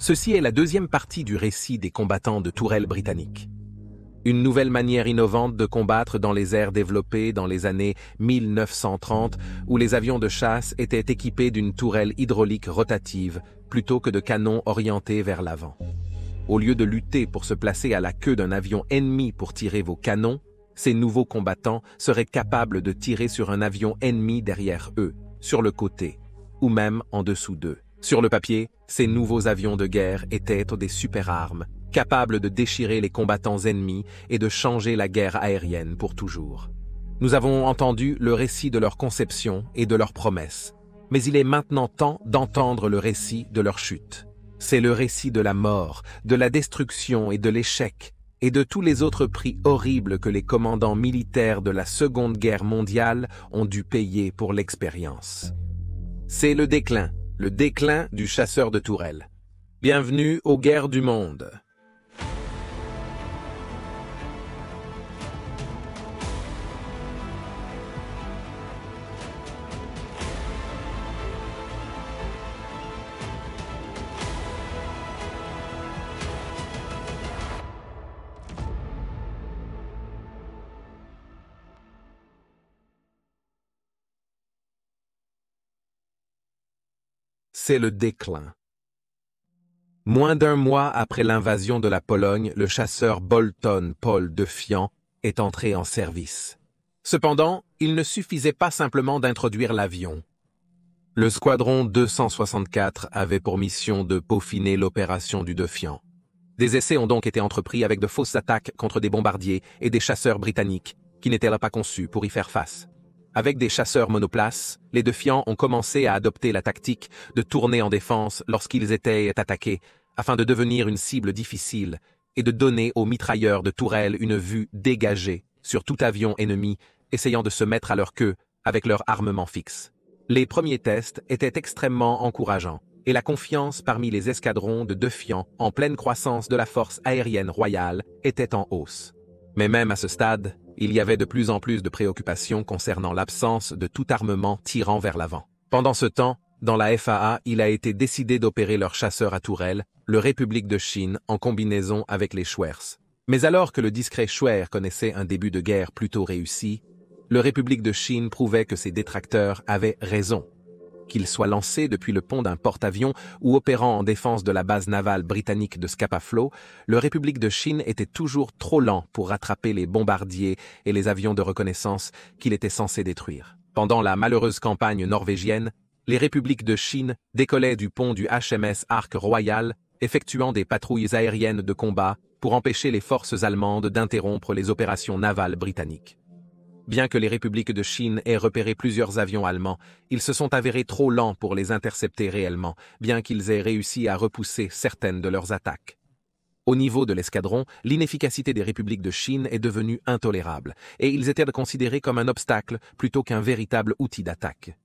Ceci est la deuxième partie du récit des combattants de tourelles britanniques. Une nouvelle manière innovante de combattre dans les airs développée dans les années 1930 où les avions de chasse étaient équipés d'une tourelle hydraulique rotative plutôt que de canons orientés vers l'avant. Au lieu de lutter pour se placer à la queue d'un avion ennemi pour tirer vos canons, ces nouveaux combattants seraient capables de tirer sur un avion ennemi derrière eux, sur le côté, ou même en dessous d'eux. Sur le papier, ces nouveaux avions de guerre étaient des super-armes, capables de déchirer les combattants ennemis et de changer la guerre aérienne pour toujours. Nous avons entendu le récit de leur conception et de leurs promesses, mais il est maintenant temps d'entendre le récit de leur chute. C'est le récit de la mort, de la destruction et de l'échec, et de tous les autres prix horribles que les commandants militaires de la Seconde Guerre mondiale ont dû payer pour l'expérience. C'est le déclin du chasseur de tourelles. Bienvenue aux guerres du monde. C'est le déclin. Moins d'un mois après l'invasion de la Pologne, le chasseur Bolton Paul Defiant est entré en service. Cependant, il ne suffisait pas simplement d'introduire l'avion. Le squadron 264 avait pour mission de peaufiner l'opération du Defiant. Des essais ont donc été entrepris avec de fausses attaques contre des bombardiers et des chasseurs britanniques qui n'étaient là pas conçus pour y faire face. Avec des chasseurs monoplaces, les Defiants ont commencé à adopter la tactique de tourner en défense lorsqu'ils étaient attaqués, afin de devenir une cible difficile et de donner aux mitrailleurs de tourelles une vue dégagée sur tout avion ennemi essayant de se mettre à leur queue avec leur armement fixe. Les premiers tests étaient extrêmement encourageants et la confiance parmi les escadrons de Defiants en pleine croissance de la force aérienne royale était en hausse. Mais même à ce stade, il y avait de plus en plus de préoccupations concernant l'absence de tout armement tirant vers l'avant. Pendant ce temps, dans la FAA, il a été décidé d'opérer leur chasseur à tourelles, le République de Chine, en combinaison avec les Schwers. Mais alors que le discret Schwer connaissait un début de guerre plutôt réussi, le République de Chine prouvait que ses détracteurs avaient raison. Qu'il soit lancé depuis le pont d'un porte-avions ou opérant en défense de la base navale britannique de Scapa Flow, le République de Chine était toujours trop lent pour rattraper les bombardiers et les avions de reconnaissance qu'il était censé détruire. Pendant la malheureuse campagne norvégienne, les Républiques de Chine décollaient du pont du HMS Ark Royal, effectuant des patrouilles aériennes de combat pour empêcher les forces allemandes d'interrompre les opérations navales britanniques. Bien que les Républiques de Chine aient repéré plusieurs avions allemands, ils se sont avérés trop lents pour les intercepter réellement, bien qu'ils aient réussi à repousser certaines de leurs attaques. Au niveau de l'escadron, l'inefficacité des Républiques de Chine est devenue intolérable, et ils étaient considérés comme un obstacle plutôt qu'un véritable outil d'attaque.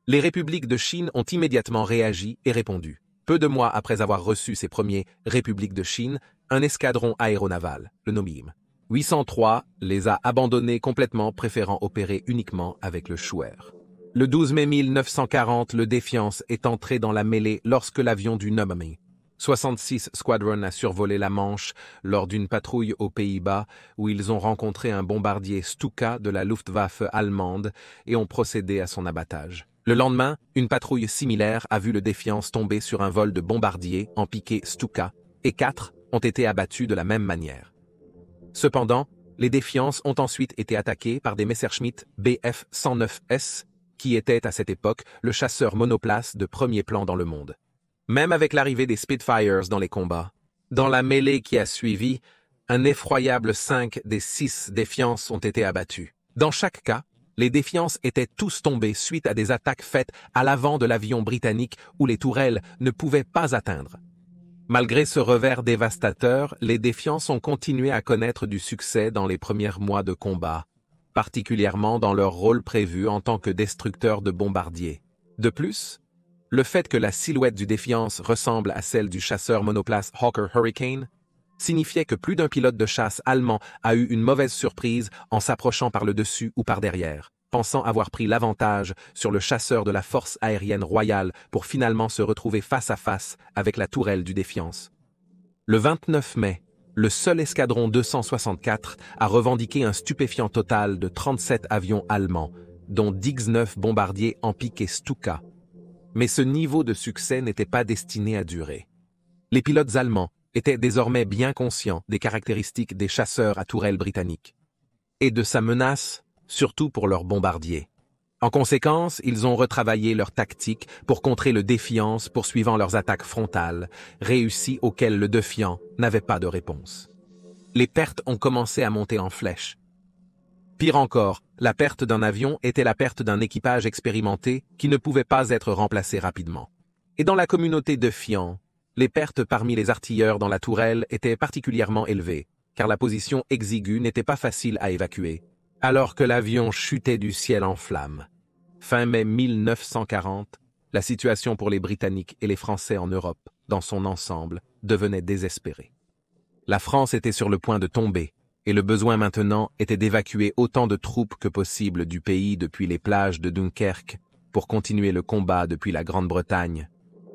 Les Républiques de Chine ont immédiatement réagi et répondu. Peu de mois après avoir reçu ces premiers Républiques de Chine, un escadron aéronaval, le NOMIM 803, les a abandonnés complètement, préférant opérer uniquement avec le Schwer. Le 12 mai 1940, le Defiance est entré dans la mêlée lorsque l'avion du NOMIM 66 Squadron a survolé la Manche lors d'une patrouille aux Pays-Bas où ils ont rencontré un bombardier Stuka de la Luftwaffe allemande et ont procédé à son abattage. Le lendemain, une patrouille similaire a vu le Defiance tomber sur un vol de bombardiers en piqué Stuka et 4 ont été abattus de la même manière. Cependant, les Defiances ont ensuite été attaqués par des Messerschmitt Bf-109S, qui étaient à cette époque le chasseur monoplace de premier plan dans le monde. Même avec l'arrivée des Spitfires dans les combats, dans la mêlée qui a suivi, un effroyable 5 des 6 Defiances ont été abattus. Dans chaque cas, les Defiances étaient tous tombés suite à des attaques faites à l'avant de l'avion britannique où les tourelles ne pouvaient pas atteindre. Malgré ce revers dévastateur, les Defiances ont continué à connaître du succès dans les premiers mois de combat, particulièrement dans leur rôle prévu en tant que destructeur de bombardiers. De plus, le fait que la silhouette du Defiance ressemble à celle du chasseur monoplace Hawker Hurricane signifiait que plus d'un pilote de chasse allemand a eu une mauvaise surprise en s'approchant par le dessus ou par derrière. pensant avoir pris l'avantage sur le chasseur de la force aérienne royale pour finalement se retrouver face à face avec la tourelle du Défiance. Le 29 mai, le seul escadron 264 a revendiqué un stupéfiant total de 37 avions allemands, dont 19 bombardiers Ampik et Stuka. Mais ce niveau de succès n'était pas destiné à durer. Les pilotes allemands étaient désormais bien conscients des caractéristiques des chasseurs à tourelle britanniques et de sa menace, surtout pour leurs bombardiers. En conséquence, ils ont retravaillé leur tactique pour contrer le Défiance poursuivant leurs attaques frontales, réussies auxquelles le Défiant n'avait pas de réponse. Les pertes ont commencé à monter en flèche. Pire encore, la perte d'un avion était la perte d'un équipage expérimenté qui ne pouvait pas être remplacé rapidement. Et dans la communauté Défiant, les pertes parmi les artilleurs dans la tourelle étaient particulièrement élevées, car la position exiguë n'était pas facile à évacuer, alors que l'avion chutait du ciel en flammes. Fin mai 1940, la situation pour les Britanniques et les Français en Europe, dans son ensemble, devenait désespérée. La France était sur le point de tomber, et le besoin maintenant était d'évacuer autant de troupes que possible du pays depuis les plages de Dunkerque pour continuer le combat depuis la Grande-Bretagne,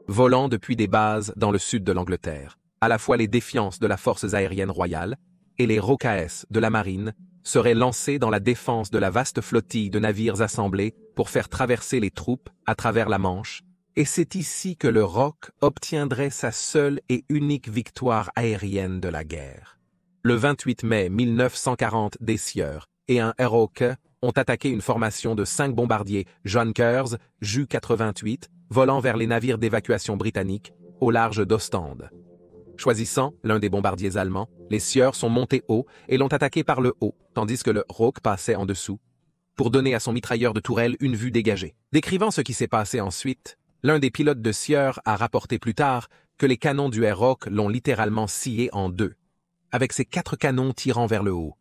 volant depuis des bases dans le sud de l'Angleterre, à la fois les Défiances de la Forces aériennes royales et les ROKS de la marine, seraient lancés dans la défense de la vaste flottille de navires assemblés pour faire traverser les troupes à travers la Manche, et c'est ici que le ROK obtiendrait sa seule et unique victoire aérienne de la guerre. Le 28 mai 1940, des Sieurs et un ROK ont attaqué une formation de 5 bombardiers Junkers Ju-88 volant vers les navires d'évacuation britanniques au large d'Ostende. Choisissant l'un des bombardiers allemands, les Sieurs sont montés haut et l'ont attaqué par le haut, tandis que le ROK passait en dessous, pour donner à son mitrailleur de tourelle une vue dégagée. Décrivant ce qui s'est passé ensuite, l'un des pilotes de Sieurs a rapporté plus tard que les canons du ROK l'ont littéralement scié en deux, avec ses 4 canons tirant vers le haut.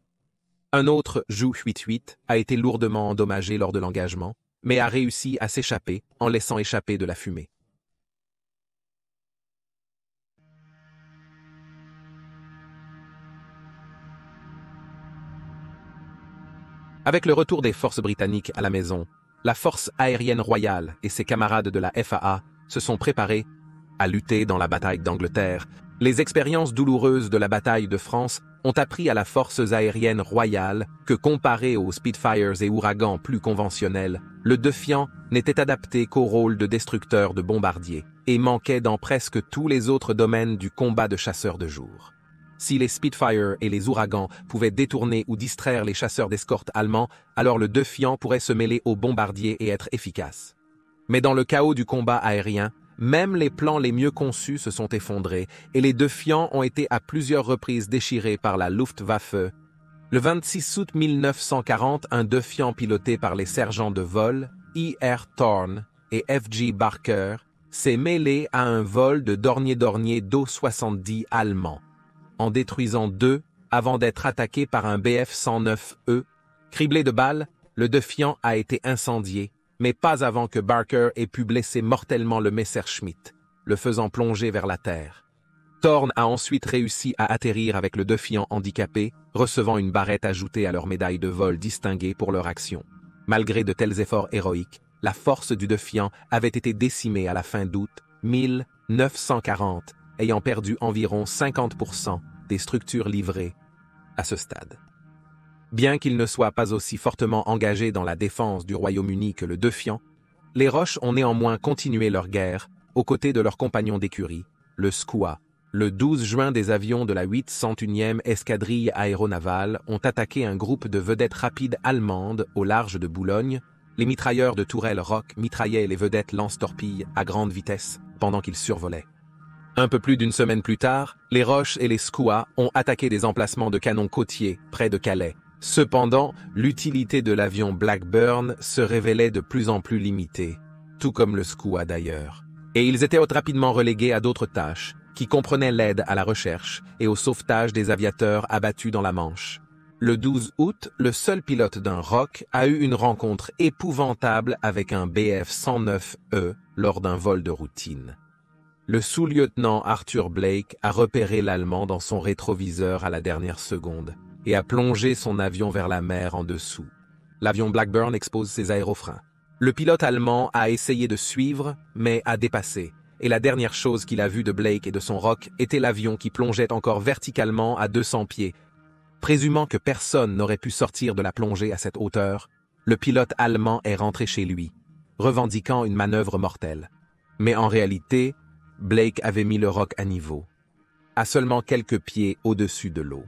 Un autre Ju-88 a été lourdement endommagé lors de l'engagement, mais a réussi à s'échapper en laissant échapper de la fumée. Avec le retour des forces britanniques à la maison, la force aérienne royale et ses camarades de la FAA se sont préparés à lutter dans la bataille d'Angleterre. Les expériences douloureuses de la bataille de France ont appris à la force aérienne royale que comparé aux Spitfires et ouragans plus conventionnels, le Défiant n'était adapté qu'au rôle de destructeur de bombardiers et manquait dans presque tous les autres domaines du combat de chasseurs de jour. Si les Spitfire et les ouragans pouvaient détourner ou distraire les chasseurs d'escorte allemands, alors le Défiant pourrait se mêler aux bombardiers et être efficace. Mais dans le chaos du combat aérien, même les plans les mieux conçus se sont effondrés et les Défiants ont été à plusieurs reprises déchirés par la Luftwaffe. Le 26 août 1940, un Défiant piloté par les sergents de vol I.R. Thorne et F.G. Barker s'est mêlé à un vol de Dornier Do-70 allemand, en détruisant 2 avant d'être attaqué par un Bf-109E. Criblé de balles, le Défiant a été incendié, mais pas avant que Barker ait pu blesser mortellement le Messerschmitt, le faisant plonger vers la terre. Thorne a ensuite réussi à atterrir avec le Défiant handicapé, recevant une barrette ajoutée à leur médaille de vol distinguée pour leur action. Malgré de tels efforts héroïques, la force du Défiant avait été décimée à la fin d'août 1940, ayant perdu environ 50% des structures livrées à ce stade. Bien qu'ils ne soient pas aussi fortement engagés dans la défense du Royaume-Uni que le Défiant, les Roches ont néanmoins continué leur guerre aux côtés de leurs compagnons d'écurie, le SCUA. Le 12 juin, des avions de la 801e escadrille aéronavale ont attaqué un groupe de vedettes rapides allemandes au large de Boulogne. Les mitrailleurs de tourelle ROK mitraillaient les vedettes lance-torpilles à grande vitesse pendant qu'ils survolaient. Un peu plus d'une semaine plus tard, les Roches et les SCUA ont attaqué des emplacements de canons côtiers près de Calais. Cependant, l'utilité de l'avion Blackburn se révélait de plus en plus limitée, tout comme le SCUA d'ailleurs. Et ils étaient rapidement relégués à d'autres tâches, qui comprenaient l'aide à la recherche et au sauvetage des aviateurs abattus dans la Manche. Le 12 août, le seul pilote d'un ROK a eu une rencontre épouvantable avec un Bf-109E lors d'un vol de routine. Le sous-lieutenant Arthur Blake a repéré l'Allemand dans son rétroviseur à la dernière seconde et a plongé son avion vers la mer en dessous. l'avion Blackburn expose ses aérofreins. Le pilote allemand a essayé de suivre, mais a dépassé, et la dernière chose qu'il a vue de Blake et de son rock était l'avion qui plongeait encore verticalement à 200 pieds. Présumant que personne n'aurait pu sortir de la plongée à cette hauteur, le pilote allemand est rentré chez lui, revendiquant une manœuvre mortelle. Mais en réalité, Blake avait mis le rock à niveau, à seulement quelques pieds au-dessus de l'eau.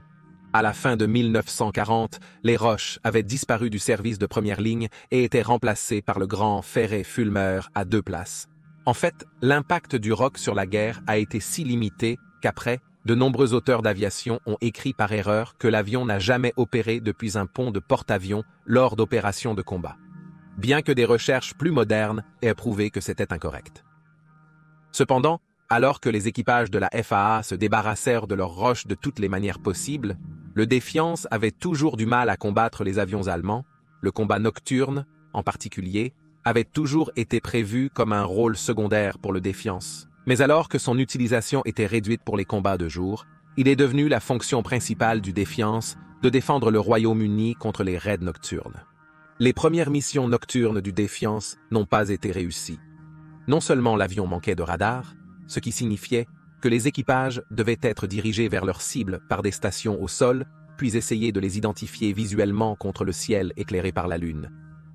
À la fin de 1940, les Roches avaient disparu du service de première ligne et étaient remplacés par le grand ferret Fulmer à 2 places. En fait, l'impact du rock sur la guerre a été si limité qu'après, de nombreux auteurs d'aviation ont écrit par erreur que l'avion n'a jamais opéré depuis un pont de porte-avions lors d'opérations de combat, bien que des recherches plus modernes aient prouvé que c'était incorrect. Cependant, alors que les équipages de la FAA se débarrassèrent de leurs roches de toutes les manières possibles, le Défiance avait toujours du mal à combattre les avions allemands. Le combat nocturne, en particulier, avait toujours été prévu comme un rôle secondaire pour le Défiance. Mais alors que son utilisation était réduite pour les combats de jour, il est devenu la fonction principale du Défiance de défendre le Royaume-Uni contre les raids nocturnes. Les premières missions nocturnes du Défiance n'ont pas été réussies. Non seulement l'avion manquait de radar, ce qui signifiait que les équipages devaient être dirigés vers leurs cibles par des stations au sol, puis essayer de les identifier visuellement contre le ciel éclairé par la lune.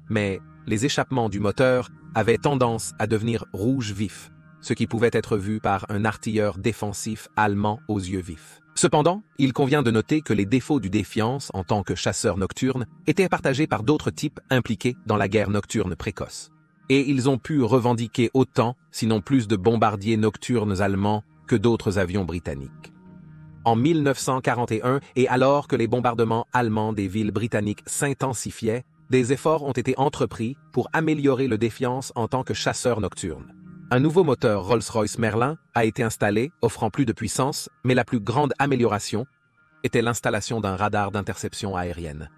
Mais les échappements du moteur avaient tendance à devenir rouge vif, ce qui pouvait être vu par un artilleur défensif allemand aux yeux vifs. Cependant, il convient de noter que les défauts du Défiance en tant que chasseur nocturne étaient partagés par d'autres types impliqués dans la guerre nocturne précoce. Et ils ont pu revendiquer autant, sinon plus de bombardiers nocturnes allemands que d'autres avions britanniques. En 1941, et alors que les bombardements allemands des villes britanniques s'intensifiaient, des efforts ont été entrepris pour améliorer le Défiance en tant que chasseur nocturne. Un nouveau moteur Rolls-Royce Merlin a été installé, offrant plus de puissance, mais la plus grande amélioration était l'installation d'un radar d'interception aérienne.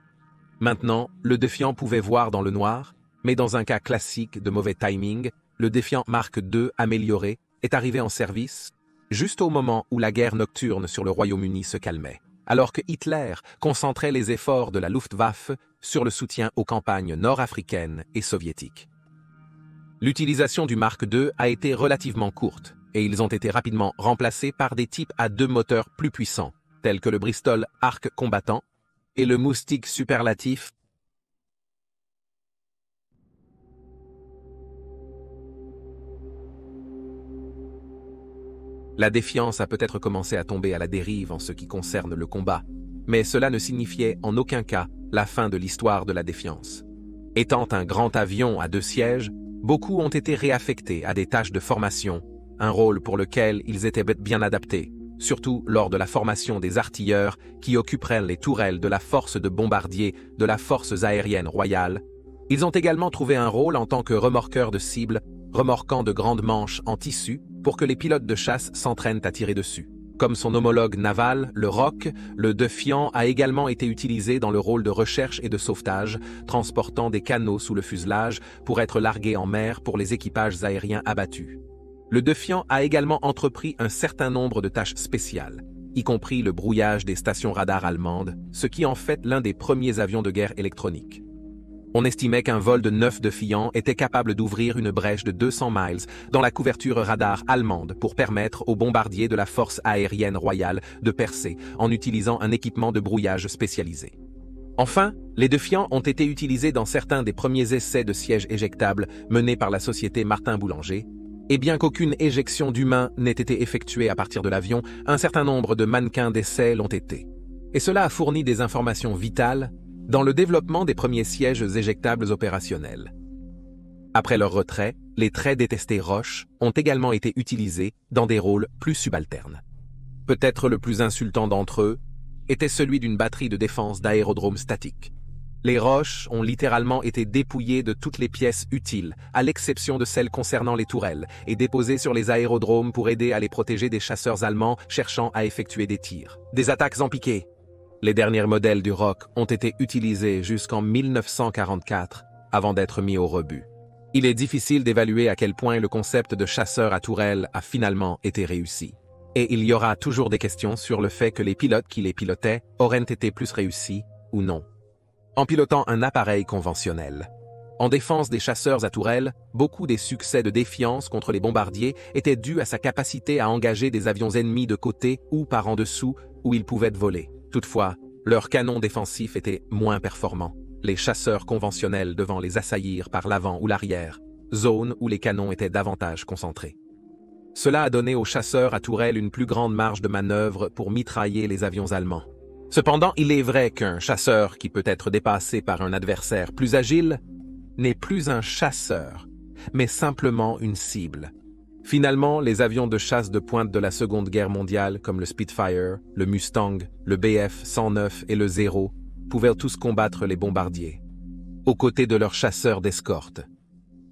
Maintenant, le Défiant pouvait voir dans le noir, mais dans un cas classique de mauvais timing, le Défiant Mark II amélioré est arrivé en service juste au moment où la guerre nocturne sur le Royaume-Uni se calmait, alors que Hitler concentrait les efforts de la Luftwaffe sur le soutien aux campagnes nord-africaines et soviétiques. L'utilisation du Mark II a été relativement courte, et ils ont été rapidement remplacés par des types à 2 moteurs plus puissants, tels que le Bristol Arc combattant et le Moustique superlatif. La Défiance a peut-être commencé à tomber à la dérive en ce qui concerne le combat, mais cela ne signifiait en aucun cas la fin de l'histoire de la Défiance. Étant un grand avion à 2 sièges, beaucoup ont été réaffectés à des tâches de formation, un rôle pour lequel ils étaient bien adaptés, surtout lors de la formation des artilleurs qui occuperaient les tourelles de la force de bombardiers de la Forces aériennes royales. Ils ont également trouvé un rôle en tant que remorqueurs de cibles, remorquant de grandes manches en tissu pour que les pilotes de chasse s'entraînent à tirer dessus. Comme son homologue naval, le Rock, le Défiant a également été utilisé dans le rôle de recherche et de sauvetage, transportant des canots sous le fuselage pour être largués en mer pour les équipages aériens abattus. Le Défiant a également entrepris un certain nombre de tâches spéciales, y compris le brouillage des stations radars allemandes, ce qui en fait l'un des premiers avions de guerre électroniques. On estimait qu'un vol de 9 Défiants était capable d'ouvrir une brèche de 200 miles dans la couverture radar allemande pour permettre aux bombardiers de la Force aérienne royale de percer en utilisant un équipement de brouillage spécialisé. Enfin, les Défiants ont été utilisés dans certains des premiers essais de sièges éjectables menés par la société Martin Boulanger, et bien qu'aucune éjection d'humains n'ait été effectuée à partir de l'avion, un certain nombre de mannequins d'essai l'ont été. Et cela a fourni des informations vitales dans le développement des premiers sièges éjectables opérationnels. Après leur retrait, les très détestés Roches ont également été utilisés dans des rôles plus subalternes. Peut-être le plus insultant d'entre eux était celui d'une batterie de défense d'aérodrome statique. Les Roches ont littéralement été dépouillés de toutes les pièces utiles, à l'exception de celles concernant les tourelles, et déposées sur les aérodromes pour aider à les protéger des chasseurs allemands cherchant à effectuer des tirs. Des attaques en piqué. Les derniers modèles du Rock ont été utilisés jusqu'en 1944 avant d'être mis au rebut. Il est difficile d'évaluer à quel point le concept de chasseur à tourelle a finalement été réussi. Et il y aura toujours des questions sur le fait que les pilotes qui les pilotaient auraient été plus réussis ou non. en pilotant un appareil conventionnel. En défense des chasseurs à tourelles, beaucoup des succès de défiance contre les bombardiers étaient dus à sa capacité à engager des avions ennemis de côté ou par en dessous où ils pouvaient voler. Toutefois, leurs canons défensifs étaient moins performants, les chasseurs conventionnels devant les assaillir par l'avant ou l'arrière, zone où les canons étaient davantage concentrés. Cela a donné aux chasseurs à tourelles une plus grande marge de manœuvre pour mitrailler les avions allemands. Cependant, il est vrai qu'un chasseur qui peut être dépassé par un adversaire plus agile n'est plus un chasseur, mais simplement une cible. Finalement, les avions de chasse de pointe de la Seconde Guerre mondiale, comme le Spitfire, le Mustang, le Bf-109 et le Zero, pouvaient tous combattre les bombardiers, aux côtés de leurs chasseurs d'escorte.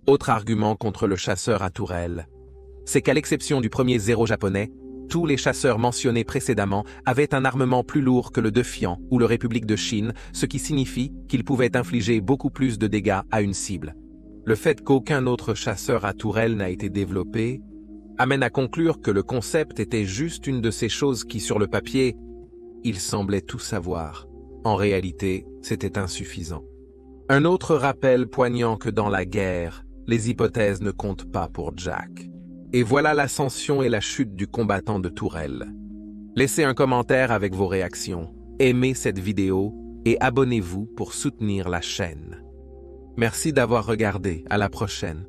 Autre argument contre le chasseur à tourelle, c'est qu'à l'exception du premier Zero japonais, tous les chasseurs mentionnés précédemment avaient un armement plus lourd que le Defiant ou le République de Chine, ce qui signifie qu'ils pouvaient infliger beaucoup plus de dégâts à une cible. Le fait qu'aucun autre chasseur à tourelle n'a été développé amène à conclure que le concept était juste une de ces choses qui, sur le papier, il semblait tout savoir. En réalité, c'était insuffisant. Un autre rappel poignant que dans la guerre, les hypothèses ne comptent pas pour Jack. Et voilà l'ascension et la chute du combattant de tourelle. Laissez un commentaire avec vos réactions, aimez cette vidéo et abonnez-vous pour soutenir la chaîne. Merci d'avoir regardé, à la prochaine.